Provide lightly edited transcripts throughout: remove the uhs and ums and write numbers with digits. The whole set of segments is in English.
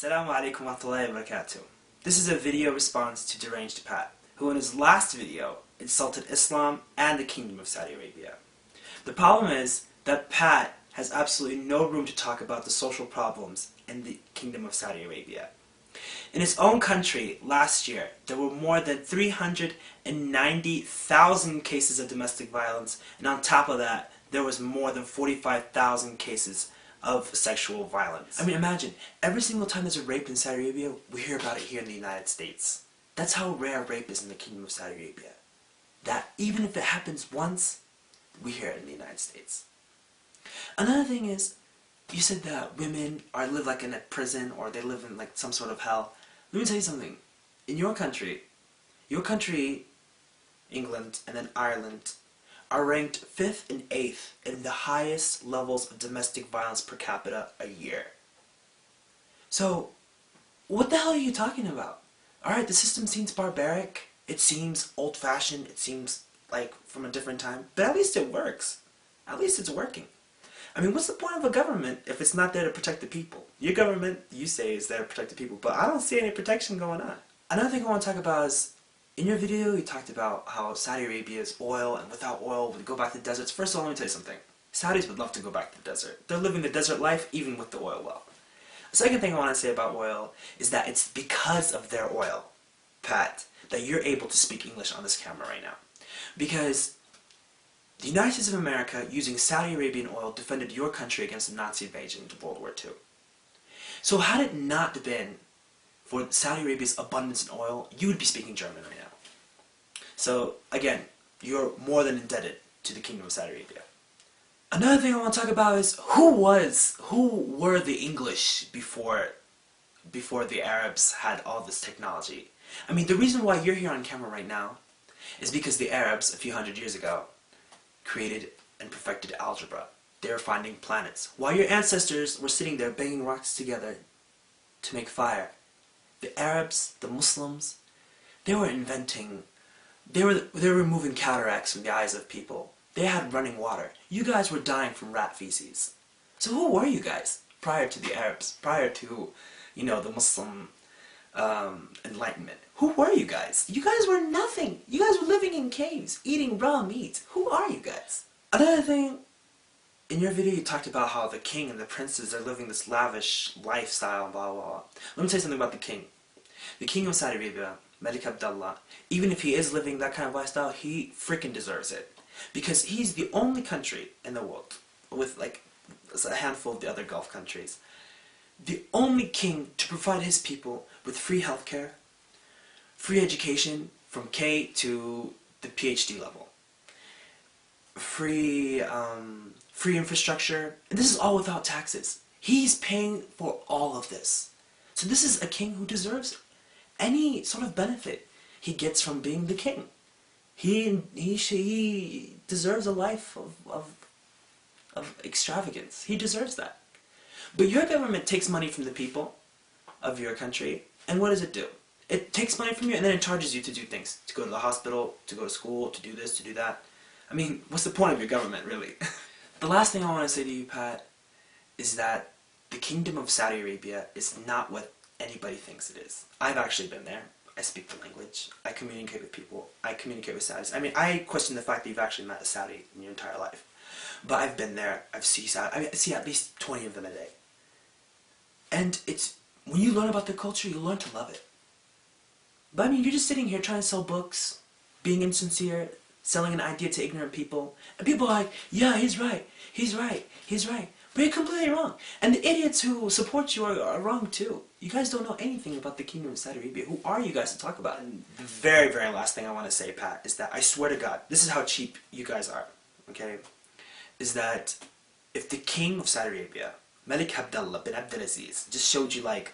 Assalamu alaikum wa rahmatullahi wa barakatuh. This is a video response to Deranged Pat, who in his last video insulted Islam and the Kingdom of Saudi Arabia. The problem is that Pat has absolutely no room to talk about the social problems in the Kingdom of Saudi Arabia. In his own country, last year, there were more than 390,000 cases of domestic violence, and on top of that, there was more than 45,000 cases of sexual violence. I mean, imagine, every single time there's a rape in Saudi Arabia, we hear about it here in the United States. That's how rare rape is in the Kingdom of Saudi Arabia. That even if it happens once, we hear it in the United States. Another thing is, you said that women live like in a prison, or they live in like some sort of hell. Let me tell you something. In your country, England, and then Ireland, are ranked 5th and 8th in the highest levels of domestic violence per capita a year. So, what the hell are you talking about? Alright, the system seems barbaric, it seems old-fashioned, it seems like from a different time, but at least it works. At least it's working. I mean, what's the point of a government if it's not there to protect the people? Your government, you say, is there to protect the people, but I don't see any protection going on. Another thing I want to talk about is, in your video, you talked about how Saudi Arabia is oil, and without oil, we go back to the deserts. First of all, let me tell you something. Saudis would love to go back to the desert. They're living the desert life, even with the oil well. The second thing I want to say about oil is that it's because of their oil, Pat, that you're able to speak English on this camera right now. Because the United States of America, using Saudi Arabian oil, defended your country against the Nazi invasion of World War II. So had it not been for Saudi Arabia's abundance in oil, you would be speaking German right now. So, again, you're more than indebted to the Kingdom of Saudi Arabia. Another thing I want to talk about is, who were the English before the Arabs had all this technology? I mean, the reason why you're here on camera right now is because the Arabs, a few hundred years ago, created and perfected algebra. They were finding planets. While your ancestors were sitting there banging rocks together to make fire, the Arabs, the Muslims, they were inventing, they were removing cataracts from the eyes of people. They had running water. You guys were dying from rat feces. So who were you guys prior to the Arabs, prior to, you know, the Muslim enlightenment? Who were you guys? You guys were nothing. You guys were living in caves, eating raw meat. Who are you guys? Another thing, in your video you talked about how the king and the princes are living this lavish lifestyle, blah, blah, blah. Let me tell you something about the king. The king of Saudi Arabia, Malik Abdullah, even if he is living that kind of lifestyle, he freaking deserves it. Because he's the only country in the world, with like a handful of the other Gulf countries, the only king to provide his people with free healthcare, free education from K to the PhD level, free infrastructure, and this is all without taxes. He's paying for all of this. So this is a king who deserves any sort of benefit he gets from being the king. He deserves a life of extravagance. He deserves that. But your government takes money from the people of your country, and what does it do? It takes money from you and then it charges you to do things. To go to the hospital, to go to school, to do this, to do that. I mean, what's the point of your government, really? The last thing I want to say to you, Pat, is that the Kingdom of Saudi Arabia is not what anybody thinks it is. I've actually been there. I speak the language. I communicate with people. I communicate with Saudis. I mean, I question the fact that you've actually met a Saudi in your entire life. But I've been there. I see at least 20 of them a day. And it's, when you learn about their culture, you learn to love it. But I mean, you're just sitting here trying to sell books, being insincere, selling an idea to ignorant people, and people are like, yeah, he's right, he's right, he's right. But you're completely wrong. And the idiots who support you are wrong too. You guys don't know anything about the Kingdom of Saudi Arabia. Who are you guys to talk about it? And the very, very last thing I want to say, Pat, is that I swear to God, this is how cheap you guys are, okay? Is that if the King of Saudi Arabia, Malik Abdullah bin Abdulaziz, just showed you like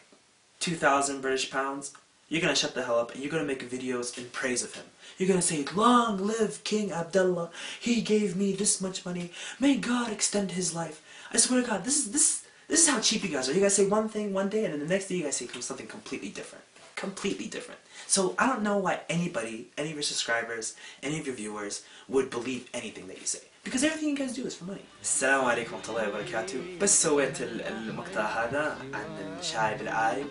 2,000 British pounds, you're going to shut the hell up and you're going to make videos in praise of him. You're going to say, long live King Abdullah, he gave me this much money, may God extend his life. I swear to God, this is how cheap you guys are. You guys say one thing one day and then the next day you guys say something completely different. Completely different. So I don't know why anybody, any of your subscribers, any of your viewers would believe anything that you say. because everything you guys do is for money. السلام عليكم ورحمة الله وبركاته. بس سويت المقطع هذا عن الشايب العايب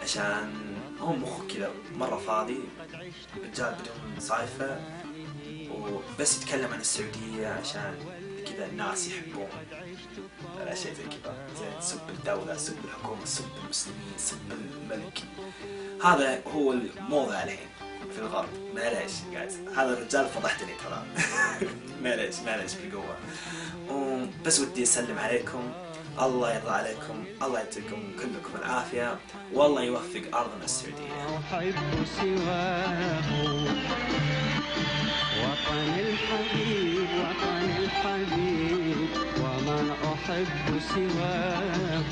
عشان هو مخه كذا مرة فاضي، رجال بدون صايفة وبس يتكلم عن السعودية عشان كذا الناس يحبون الأشياء زي كذا، زي سب الدولة، سب الحكومة، سب المسلمين، سب الملك. هذا هو الموضة الحين في الغرب. معليش جايز، هذا الرجال فضحتني ترى. معليش بالقوة. بس ودي أسلم عليكم، الله يرضى عليكم، الله يعطيكم كلكم العافية، والله يوفق أرضنا السعودية. أحب سواه وطن الحبيب، وطن الحبيب، ومن أحب سواه.